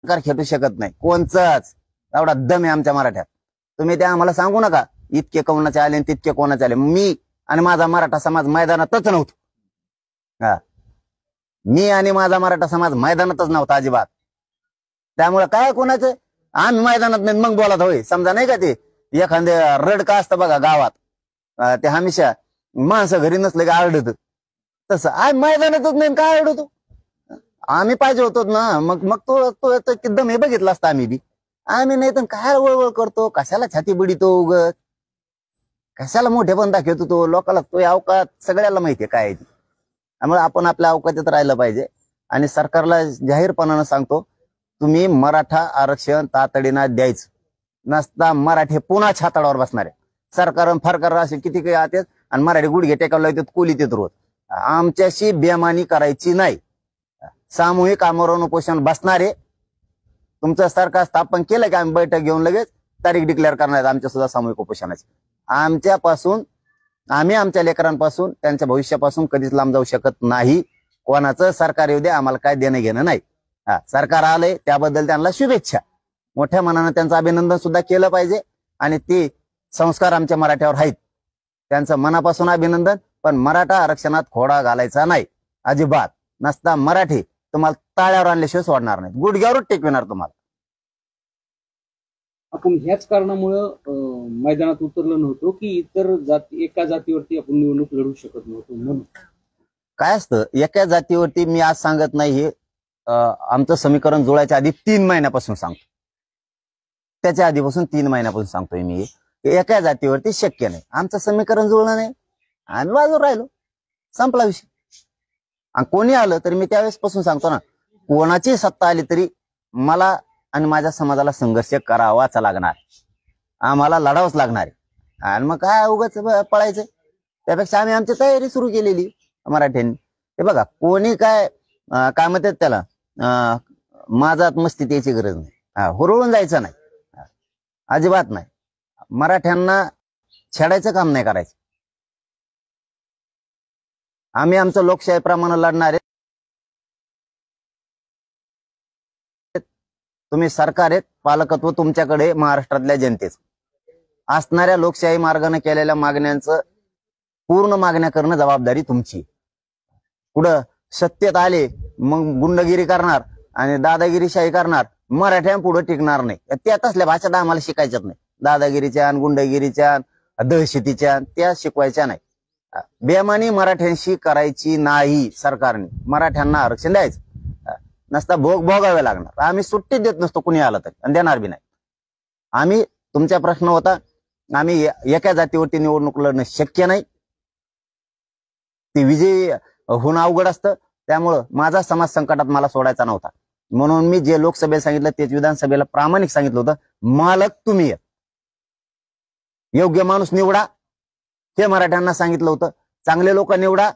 सरकार खेटू शकत नाही कोणचंच. एवढा दम आहे आमच्या मराठ्यात. तुम्ही ते आम्हाला सांगू नका इतके कोणाचे आले तितके कोणाचे आले. मी आणि माझा मराठा समाज मैदानातच नव्हतो. मी आणि माझा मराठा समाज मैदानातच नव्हता अजिबात. त्यामुळे काय कोणाचं आम्ही मैदानात नाही मग बोलत होय. समजा नाही का ते एखादे रड का असतं बघा गावात, ते हमेशा माणसं घरी नसले की आरडत, तसं आम्ही मैदानातच नाही काय आरडतो. आम्ही पाहिजे होतो ना. मग मग तो दम हे बघितला असता आम्ही बी. आम्ही नाही तर काय वळवळ करतो, कशाला छाती बडीतो उगत, कशाला मोठे पण दाखवतो तो लोकांना. तो अवकात सगळ्याला माहितीये काय ती. त्यामुळे आपण आपल्या अवकाशात राहिलं पाहिजे. आणि सरकारला जाहीरपणानं सांगतो, तुम्ही मराठा आरक्षण तातडीनं द्यायचं नसता मराठे पुन्हा छाताडावर बसणार आहे. सरकार फरकार असे किती काही आतेत आणि मराठी गुडघे टेकावला येतात कोलीत येत रोज. आमच्याशी बेमानी करायची नाही. सामूहिक आमरण उपोषण बसणारे. तुमचं सरकार स्थापन केलं की आम्ही बैठक घेऊन लगेच तारीख डिक्लेअर करणार आहेत आमच्या सुद्धा सामूहिक उपोषणाची. आमच्यापासून आम्ही आमच्या लेकरांपासून त्यांच्या भविष्यापासून कधीच लांब जाऊ शकत नाही. कोणाचं सरकार येऊ दे आम्हाला काय देणं घेणं नाही. सरकार आलंय त्याबद्दल त्यांना शुभेच्छा. मोठ्या मनानं त्यांचं अभिनंदन सुद्धा केलं पाहिजे. आणि ते संस्कार आमच्या मराठ्यावर आहेत, त्यांचं मनापासून अभिनंदन. पण मराठा आरक्षणात खोडा घालायचा नाही अजिबात. नसता मराठी तुम्हाला ताळ्यावर आणल्याशिवाय सोडणार नाही, गुडघ्यावरच टेकविणार तुम्हाला. आपण ह्याच कारणामुळं मैदानात उतरलो नव्हतो की इतर जाती एका जातीवरती आपण निवडणूक लढू शकत नव्हतो म्हणून. काय असतं एका जातीवरती मी आज सांगत नाही. हे आमचं समीकरण जुळायच्या आधी 3 महिन्यापासून सांगतो. त्याच्या आधीपासून 3 महिन्यापासून सांगतोय मी. एका जातीवरती शक्य नाही. आमचं समीकरण जुळलं नाही, आम्ही बाजूला राहिलो, संपला विषय. आणि कोणी आलं तरी मी त्यावेळेस पासून सांगतो ना, कोणाची सत्ता आली तरी मला आणि माझ्या समाजाला संघर्ष करावाच लागणार, आम्हाला लढावंच लागणार आहे. आणि मग काय उगाच पळायचं. त्यापेक्षा आम्ही आमची तयारी सुरू केलेली मराठ्यांनी. हे बघा कोणी काय काय म्हणतात त्याला, माझ्यात मस्ती द्यायची गरज नाही, हुरळून जायचं नाही, अजिबात नाही. मराठ्यांना छेडायचं काम नाही करायचं. आम्ही आमचं लोकशाहीप्रमाणे लढणार आहे. तुम्ही सरकार आहेत, पालकत्व तुमच्याकडे महाराष्ट्रातल्या जनतेच. असणाऱ्या लोकशाही मार्गाने केलेल्या मागण्यांचं पूर्ण मागण्या करणं जबाबदारी तुमची. पुढं सत्तेत आले मग गुंडगिरी करणार आणि दादागिरीशाही करणार, मराठ्यां पुढे टिकणार नाही. त्या तसल्या भाषा आम्हाला शिकायच्याच नाही. दादागिरीच्या गुंडगिरीच्या दहशतीच्या त्या शिकवायच्या नाही. बेमानी मराठ्यांशी करायची नाही. सरकारने मराठ्यांना आरक्षण द्यायचं नसता भोगावे लागणार. आम्ही सुट्टी देत नसतो कुणी आलं तरी आणि देणार बी नाही. आम्ही तुमचा प्रश्न होता, आम्ही एका जातीवरती निवडणूक लढणं शक्य नाही, ती विजयी होणं अवघड असतं. त्यामुळं माझा समाज संकटात मला सोडायचा नव्हता. म्हणून मी जे लोकसभेला सांगितलं तेच विधानसभेला प्रामाणिक सांगितलं होतं. मालक तुम्ही आहेत, योग्य माणूस निवडा हे मराठ्यांना सांगितलं होतं. चांगले लोक निवडा,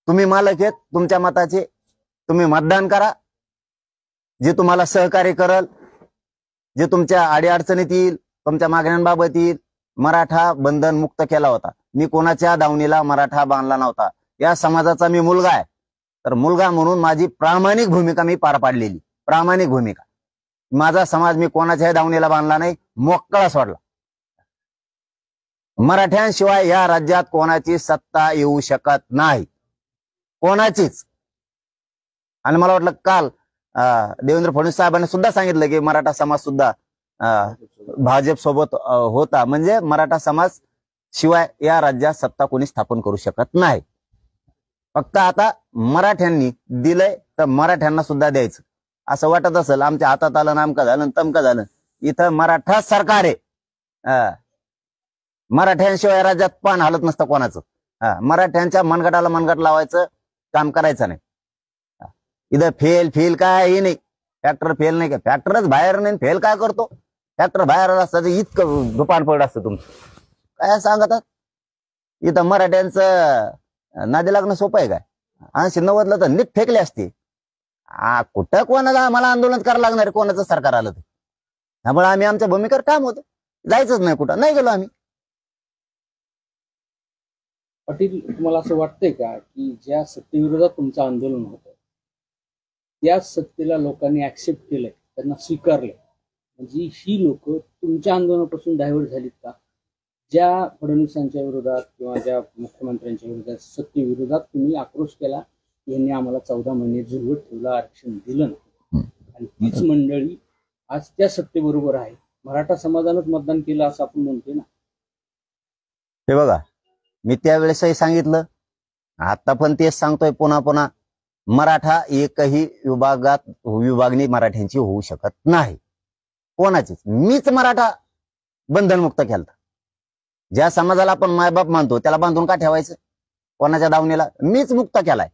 तुम्ही मालक आहेत तुमच्या मताचे, तुम्ही मतदान करा. जे तुम्हाला सहकार्य करल, जे तुमच्या अडीअडचणीत येईल, तुमच्या मागण्यांबाबत येईल. मराठा बंधन मुक्त केला होता. मी कोणाच्या दावणीला मराठा बांधला नव्हता. या समाजाचा मी मुलगा आहे, तर मुलगा म्हणून माझी प्रामाणिक भूमिका मी पार पाडलेली. प्रामाणिक भूमिका. माझा समाज मी कोणाच्याही दावणीला बांधला नाही, मोकळा सोडला. मराठ्यांशिवाय या राज्यात कोणाची सत्ता येऊ शकत नाही, कोणाचीच. आणि मला वाटलं काल देवेंद्र फडणवीस साहेबांनी सुद्धा सांगितलं की मराठा समाज सुद्धा भाजप सोबत होता. म्हणजे मराठा समाज शिवाय या राज्यात सत्ता कोणी स्थापन करू शकत नाही. फक्त आता मराठ्यांनी दिलंय तर मराठ्यांना सुद्धा द्यायचं. असं वाटत असेल आमच्या हातात आलं नामकं झालं तमकं झालं, इथं मराठा सरकार आहे. मराठ्यांशिवाय राज्यात पान हालत नसतं कोणाचं. मराठ्यांच्या मनगटाला मनगट लावायचं काम करायचं नाही. इथं फेल काय हे नाही. फॅक्टर फेल नाही का, फॅक्टरच बाहेर नाही, फेल काय करतो. फॅक्टर बाहेर असतं इतकं दुपान पड असतं तुमचं. काय सांगतात इथं मराठ्यांचं नादी लागणं सोपं आहे काय. 80-90ला तर नीट फेकले असते. कुठं कोणाला मला आंदोलन करायला लागणार आहे कोणाचं सरकार आलं तर. त्यामुळे आम्ही आमच्या भूमिकेवर ठाम होतो, जायचंच नाही कुठं, नाही गेलो आम्ही. पाटील, तुम्हाला असं वाटतंय का की ज्या सत्तेविरोधात तुमचं आंदोलन होतं त्या सत्तेला लोकांनी ऍक्सेप्ट केलंय त्यांना स्वीकारले, म्हणजे ही लोक तुमच्या आंदोलनापासून डायव्हर्ट झालीत का? ज्या फडणवीसांच्या विरोधात किंवा ज्या मुख्यमंत्र्यांच्या विरोधात, सत्तेविरोधात तुम्ही आक्रोश केला, यांनी आम्हाला 14 महिने झुलवत ठेवलं, आरक्षण दिलं नाही, आणि तीच मंडळी आज त्या सत्तेबरोबर आहे. मराठा समाजानंच मतदान केलं असं आपण म्हणतोय ना. हे बघा, मी त्यावेळेसही सांगितलं, आता पण तेच सांगतोय पुन्हा पुन्हा, मराठा एकही विभागणी मराठ्यांची होऊ शकत नाही, कोणाचीच. मीच मराठा बंधनमुक्त केलता. ज्या समाजाला आपण मायबाप मानतो त्याला बांधून का ठेवायचं कोणाच्या दावणीला? मीच मुक्त केलाय,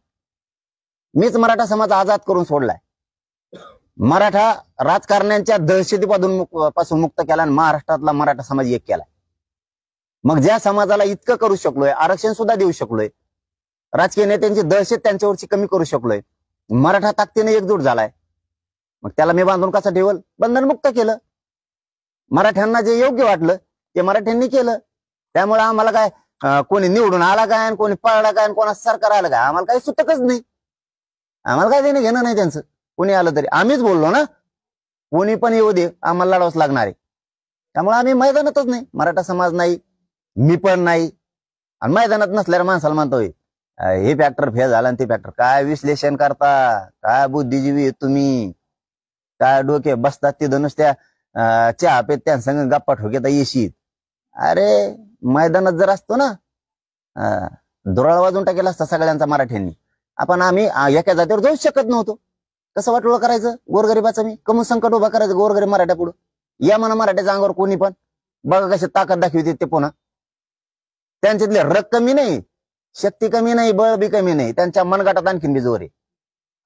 मीच मराठा समाज आजाद करून सोडलाय. मराठा राजकारण्यांच्या दहशतीपासून मुक्त केला आणि महाराष्ट्रातला मराठा समाज एक केलाय. मग ज्या समाजाला इतकं करू शकलोय, आरक्षण सुद्धा देऊ शकलोय, राजकीय नेत्यांची दहशत त्यांच्यावरची कमी करू शकलोय, मराठा ताकदीने एकजूट झालाय, मग त्याला मी बांधून कसं ठेवल? बंधनमुक्त केलं. मराठ्यांना जे योग्य वाटलं ते मराठ्यांनी केलं. त्यामुळे आम्हाला काय कोणी निवडून आला काय आणि कोणी पळला काय आणि कोणा सरकार आलं काय, आम्हाला काही सुटकच नाही. आम्हाला काय देणं घेणं नाही त्यांचं. कोणी आलं तरी आम्हीच बोललो ना, कोणी पण येऊ दे, आम्हाला लढावंच लागणार आहे. त्यामुळे आम्ही मैदानातच नाही, मराठा समाज नाही, मी पण नाही. आणि मैदानात नसल्यावर माणसाला म्हणतोय हे फॅक्टर फेल झाला आणि ते फॅक्टर. काय विश्लेषण करता, काय बुद्धिजीवी तुम्ही, काय डोके बसतात तिथं नुसत्या चहा पेत त्यांसंग गप्पा ठोक्यात येशीत. अरे मैदानात जर असतो ना, दुराळ वाजून टाकेला असता सगळ्यांचा मराठ्यांनी. आम्ही एका जातीवर जाऊच शकत नव्हतो. कसं वाटोळं करायचं गोरगरिबाचं? मी कमून संकट उभा करायचं गोरगरीब मराठ्या पुढं? या म्हणा मराठ्याच्या अंगावर कोणी पण, बघा कशी ताकद दाखवते ते. पुन्हा त्यांच्यातले रग कमी नाही, शक्ती कमी नाही, बळ बी कमी नाही, त्यांच्या मनगटात आणखीन बी जोर आहे.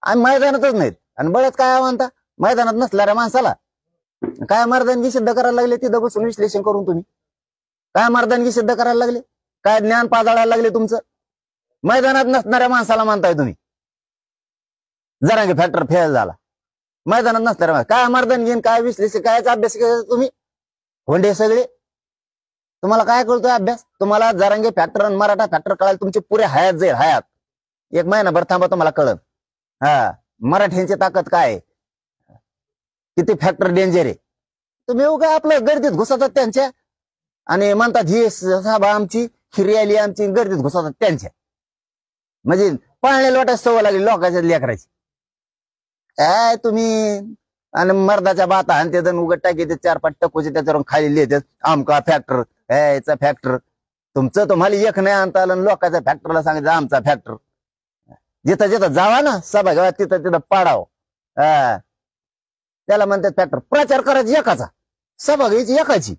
आम्ही मैदानातच नाहीत आणि बळच काय म्हणता मैदानात नसणाऱ्या माणसाला? काय मर्दानगी सिद्ध करायला लागले तिथं बसून विश्लेषण करून? तुम्ही काय मर्दानगी सिद्ध करायला लागले? काय ज्ञान पाजाळायला लागले तुमचं? मैदानात नसणाऱ्या माणसाला मानताय तुम्ही जरांगे फॅक्टर फेल झाला. मैदानात नसणाऱ्या काय मर्दानगी, काय विश्लेषण, काय अभ्यास केला तुम्ही? होंडे सगळे. तुम्हाला काय कळतोय अभ्यास? तुम्हाला जरांगे फॅक्टर आणि मराठा फॅक्टर कळायला तुमची पुरे हयात जाईल, हयात. एक महिनाभर थांबा, तुम्हाला कळत मराठ्यांची ताकद काय आहे, किती फॅक्टर डेंजर आहे. तुम्ही काय आपलं गर्दीत घुसतात त्यांच्या आणि म्हणतात ही सभा आमची, ही रॅली आमची, गर्दीत घुसतात त्यांच्या. म्हणजे पाळण्या लोटायची सवय लागली लोकांच्या लेकराची. काय तुम्ही आणि मर्दाच्या बाता आणि ते उगत टाकी ते 4-5 टक्कोचे त्याच्यावरून खाली लिहितात आमका फॅक्टर, याचा फॅक्टर. तुमचं तुम्हाला एक नाही आणता आलं, लोकांच्या फॅक्टरला सांगायचं आमचा फॅक्टर. जिथं जिथं जावा ना सभा घ्यावा, तिथं तिथं पाडाव. त्याला म्हणतात फॅक्टर. प्रचार करायची एकाचा, सभा घ्यायची एकाची,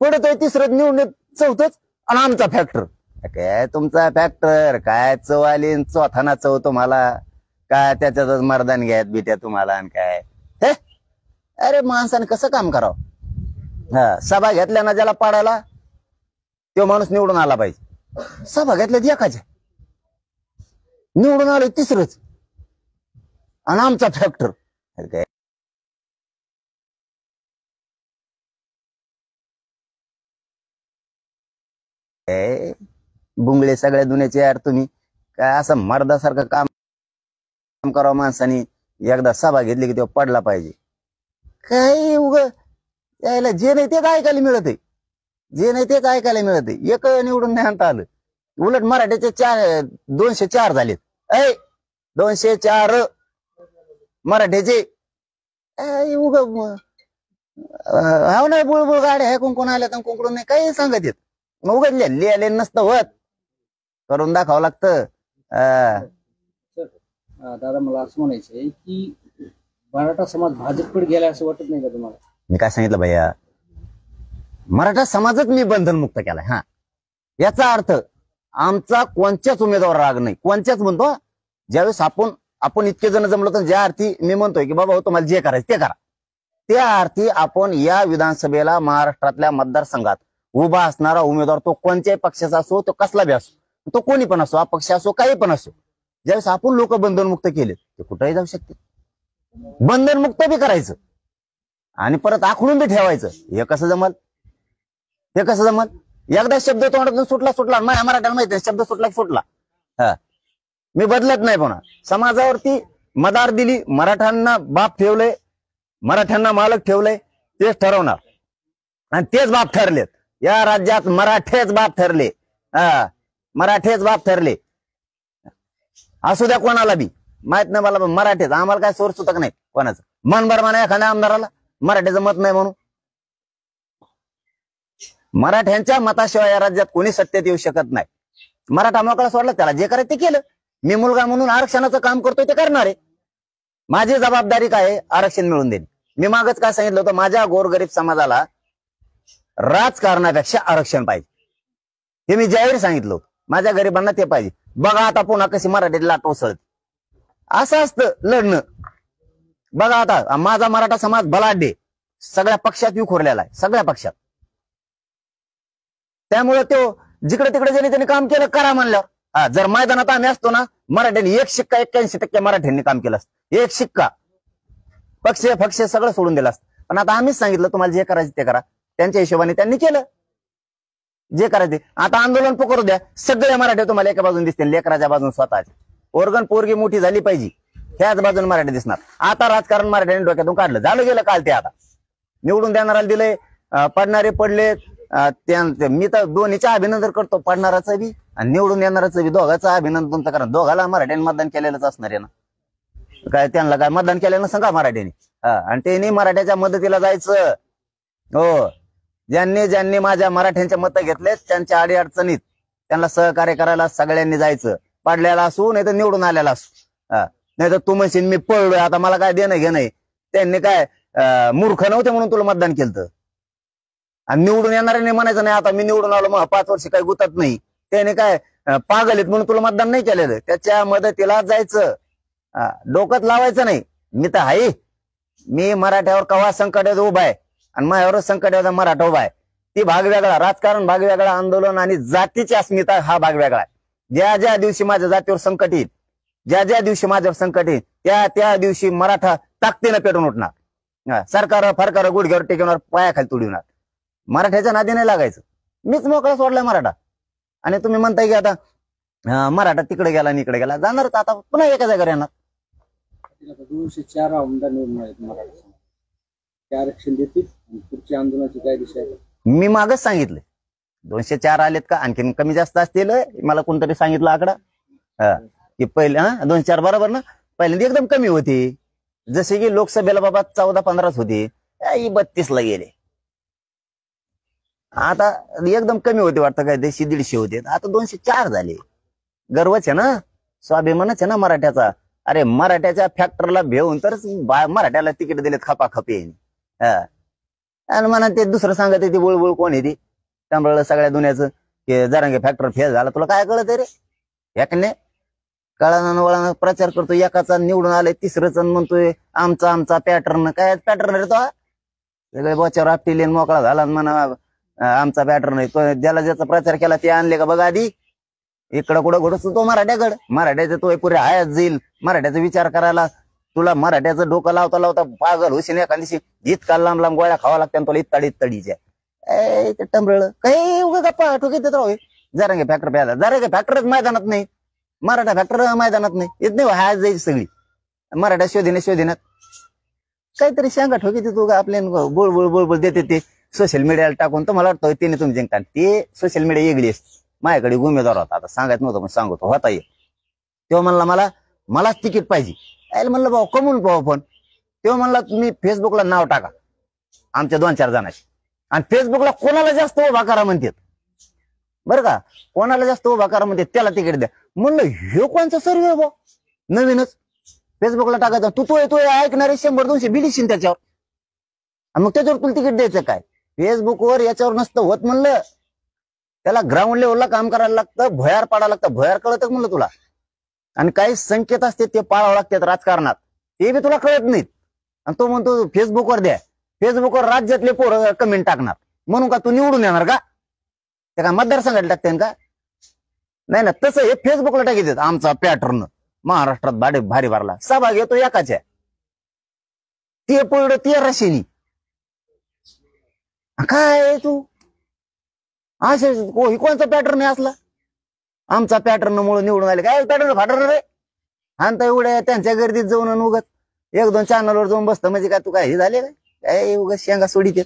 पुढे तिसरं निवडून चौथच आणि आमचा फॅक्टर. काय तुमचा फॅक्टर? काय चव आली चौथाना चव तुम्हाला? काय त्याच्यातच मर्दान घ्यायत बिट्या तुम्हाला आणि काय हे? अरे माणसाने कसं काम करावं? सभा घेतल्या ना ज्याला पाडायला तो माणूस निवडून आला पाहिजे. सभा घेतल्या एकाच्या, निवडून आलं तिसरंच आणि आमचा फॅक्टर. काय बुंगळे सगळ्या दुनियाचे यार तुम्ही. काय असं मर्दासारखं काम करावं माणसानी? एकदा सभा घेतली की तेव्हा पडला पाहिजे. काही उग यायला जे नाही तेच ऐकायला मिळत आहे, जे नाही तेच ऐकायला मिळत आहे. एक निवडून नाही आणता आलं. उलट मराठीचे 204 झालेत. 204 मराठीचे. उग हा नाही बुळबुळ गाड्या आहे, कोण आल्या तर कोण नाही, काही सांगत येत. मग उघडले लिहायला नसतं होत, करून दाखवावं लागतं. दादा मला असं म्हणायचंय की मराठा समाज भाजपकडे गेला असं वाटत नाही का तुम्हाला? मी काय सांगितलं भैया, मराठा समाजच मी बंधनमुक्त केलाय. याचा अर्थ आमचा कोणत्याच उमेदवार राग नाही, कोणत्याच म्हणतो. ज्यावेळेस आपण इतके जण जमलो तर ज्या अर्थी मी म्हणतोय की बाबा तुम्हाला जे करायचं ते करा, त्या अर्थी आपण या विधानसभेला महाराष्ट्रातल्या मतदारसंघात उभा असणारा उमेदवार तो कोणत्याही पक्षाचा असो, तो कसला बी असो, तो कोणी पण असो, अपक्ष असो, काही पण असो, ज्यावेळेस आपण लोक बंधनमुक्त केले ते कुठेही जाऊ शकते. बंधनमुक्त बी करायचं आणि परत आखडून बी ठेवायचं. हे कसं जमल? हे कसं जमल? एकदा शब्द तोंडातून सुटला माझ्या मराठ्याला माहिती आहे, शब्द सुटला. मी बदलत नाही. पुन्हा समाजावरती मदार दिली, मराठ्यांना बाप ठेवलंय, मराठ्यांना मालक ठेवलंय, तेच ठरवणार आणि तेच बाप ठरलेत या राज्यात. मराठेच बाप ठरले, मराठेच बाप ठरले. असू द्या कोणाला बी, माहित नाही मला, मराठेच. आम्हाला काय सोर्स सुतक नाही कोणाचं. मन भर म्हणा एखाद्या आमदाराला मराठ्याचं मत नाही म्हणून. मराठ्यांच्या मताशिवाय या राज्यात कोणी सत्तेत येऊ शकत नाही. मराठा मोकळा सोडला, त्याला जे करायचं ते केलं. मी मुलगा म्हणून आरक्षणाचं काम करतोय ते करणार आहे. माझी जबाबदारी काय आहे? आरक्षण मिळवून देणे. मी मागच काय सांगितलं होतं, माझ्या गोरगरीब समाजाला राजकारणापेक्षा आरक्षण पाहिजे, हे मी जाहीर सांगितलं होतं. माझ्या गरिबांना ते पाहिजे. बघा आता पुन्हा कशी मराठी लाट उसळत. असं असतं लढणं. बघा आता माझा मराठा समाज बलाढ्य सगळ्या पक्षात विखुरलेला आहे, सगळ्या पक्षात. त्यामुळे तो जिकडे तिकडे ज्यांनी त्यांनी काम केलं करा म्हणल्यावर. जर मैदानात आम्ही असतो ना, मराठ्यांनी 81% मराठ्यांनी काम केलं असतं. 1 शिक्का. पक्ष सगळं सोडून दिलं असतं. पण आता आम्हीच सांगितलं तुम्हाला जे करायचं ते करा. त्यांच्या हिशोबाने त्यांनी केलं जे करायचे. आता आंदोलन पुकारू द्या, सगळे मराठे तुम्हाला एका बाजून दिसतील, लेकराच्या बाजून स्वतःच्या. ओरगन पोरगी मोठी झाली पाहिजे ह्याच बाजून मराठी दिसणार. आता राजकारण मराठ्यांनी डोक्यातून काढलं, झालं गेलं काल ते. आता निवडून देणाऱ्याला दिलंय, पडणारे पडले. मी तर दोन्हीचं अभिनंदन करतो, पडणाराचं बी आणि निवडून येणाराचं बी. दोघांचं अभिनंदन तर करा. दोघाला मराठ्यांनी मतदान केलेलंच असणार आहे ना. काय त्यांना काय मतदान केलं ना सांगा मराठ्यांनी. आणि त्यांनी मराठ्याच्या मदतीला जायचं. हो, ज्यांनी माझ्या मराठ्यांच्या मतं घेतलेत त्यांच्या अडी अडचणीत त्यांना सहकार्य करायला सगळ्यांनी जायचं. पडलेला असू नाही तर निवडून आलेला असू. नाही तर तू म्हणशील मी पळलोय आता मला काय देणं घेणं. त्यांनी काय मूर्ख नव्हते म्हणून तुला मतदान केलं. आणि निवडून येणाऱ्यांनी म्हणायचं नाही आता मी निवडून आलो मग 5 वर्ष काही गुतत नाही. त्याने काय पागल आहेत म्हणून तुला मतदान नाही केलेलं. त्याच्या मदतीला जायचं, डोक्यात लावायचं नाही. मी तर आहे, मी मराठ्यावर कवा संकट उभा आहे आणि माझ्यावर संकट मराठा उभा आहे. ती भाग वेगळा, राजकारण भाग वेगळा, आंदोलन आणि जातीची अस्मिता हा भाग वेगळा आहे. ज्या ज्या दिवशी माझ्या जातीवर संकट येईल, ज्या ज्या दिवशी माझ्यावर संकट येईल, त्या दिवशी मराठा ताकदीनं पेटून उठणार. सरकार फरकार गुडघ्यावर टेकवणार, पायाखाली तुडविणार. मराठ्याच्या नादी नाही लागायचं. मीच मोकळा सोडलाय मराठा. आणि तुम्ही म्हणताय की आता मराठा तिकडे गेला आणि इकडे गेला, जाणारच आता पुन्हा एका जागेवर येणार. 204 आमदार निवडून आहेत मराठा, ते आरक्षण देतील आणि पुढच्या आंदोलनाची काय दिशा आहे? मी मागच सांगितलं 204 आलेत का, आणखीन कमी जास्त असतील. मला कोणतरी सांगितलं आकडा की पहिले 204 बरोबर ना. पहिल्यांदा एकदम कमी होती, जसे की लोकसभेला बाबा 14-15 होते, 32ला गेले. आता एकदम कमी होते वाटतं, काय 150-150 होते, आता 204 झाले. गर्वच आहे ना, स्वाभिमानच आहे ना मराठ्याचा. अरे मराठ्याच्या फॅक्टरला भेऊन तर मराठ्याला तिकीट दिलेत खपाखपी. आणि म्हणा ते दुसरं सांगत ती बुळबुळ कोण आहे ती त्यामुळे सगळ्या दुनियाचं की जरांगे फॅक्टर फेल झाला. तुला काय कळत रे? एकने कळानं वळानं प्रचार करतो, एकाचा निवडून आलाय, तिसरंच म्हणतोय आमचा पॅटर्न. काय पॅटर्न रे तो? सगळे बोच्यावर आपटी मोकळा झाला म्हणा आमचा पॅटर्न आहे. ज्याला ज्याचा प्रचार केला ते आणले का बघा आधी. इकडं कुठं घडत तो मराठ्याकडं, मराठ्याचं तो पुरे आयात जाईल. मराठ्याचा विचार करायला तुला मराठ्याचं डोकं लावता लावता पागल होशील एका दिवशी. इतका लांब लांब गोळ्या खावा लागत्या तुला इत्ताडीच्या. ते टंबळ काही उगा गप्पा ठोकीत राहू. जरांगे फॅक्टर प्यायला, जरांगे फॅक्टरच मैदानात नाही, मराठा फॅक्टर मैदानात नाही. येत नाही हाय जाईल सगळी मराठा शोधिण्यात काहीतरी सांगा ठोकी तू आपल्या बोळ देते ते सोशल मीडियाला टाकून. तर मला वाटतं त्याने तुम्ही जिंकता. ते सोशल मीडिया वेगळी असते. माझ्याकडे उमेदवार होता, आता सांगायचं नव्हतं पण सांगतो होता ये. तेव्हा म्हणला मलाच तिकीट पाहिजे. म्हणलं भाऊ कमवून पाहू पण. तेव्हा म्हणला तुम्ही फेसबुकला नाव टाका आमच्या 2-4 जणांची आणि फेसबुकला कोणाला जास्त उभा करा म्हणतात बरं का, कोणाला जास्त उभा करा म्हणतात त्याला तिकीट द्या. म्हणलं हे कोणचा सर्वे भाऊ नवीनच फेसबुकला टाकायचा. तू ऐकणारे 100-200 बिडीशील त्याच्यावर, मग त्याच्यावर तुला तिकीट द्यायचं काय? फेसबुकवर याच्यावर नसतं होत म्हणलं. त्याला ग्राउंड लेवलला काम करायला लागतं, भयार पाडायला लागतं. भयार कळत म्हणलं तुला. आणि काही संकेत असते ते पाळावं लागतात राजकारणात, ते बी तुला कळत नाहीत. आणि तो म्हणतो फेसबुकवर द्या. फेसबुकवर राज्यातले पोरं कमेंट टाकणार म्हणून का तू निवडून येणार का? ते काय मतदारसंघाला टाकते का? नाही ना, तसं हे फेसबुकला टाकी आमचा पॅटर्न महाराष्ट्रात भारी भरला. सभा घेतो एकाच्या, ते पडलं ते रशिनी. काय तू असे कोणचा पॅटर्न आहे असला? आमचा पॅटर्न मुळे निवडून आले. काय पॅटर्न फाटर्न रे? हाणता एवढ्या त्यांच्या गर्दीत जाऊन उगत एक दोन चॅनलवर जाऊन बसतं म्हणजे काय तू काय हे झाले काय उगत शेंगा सोडीत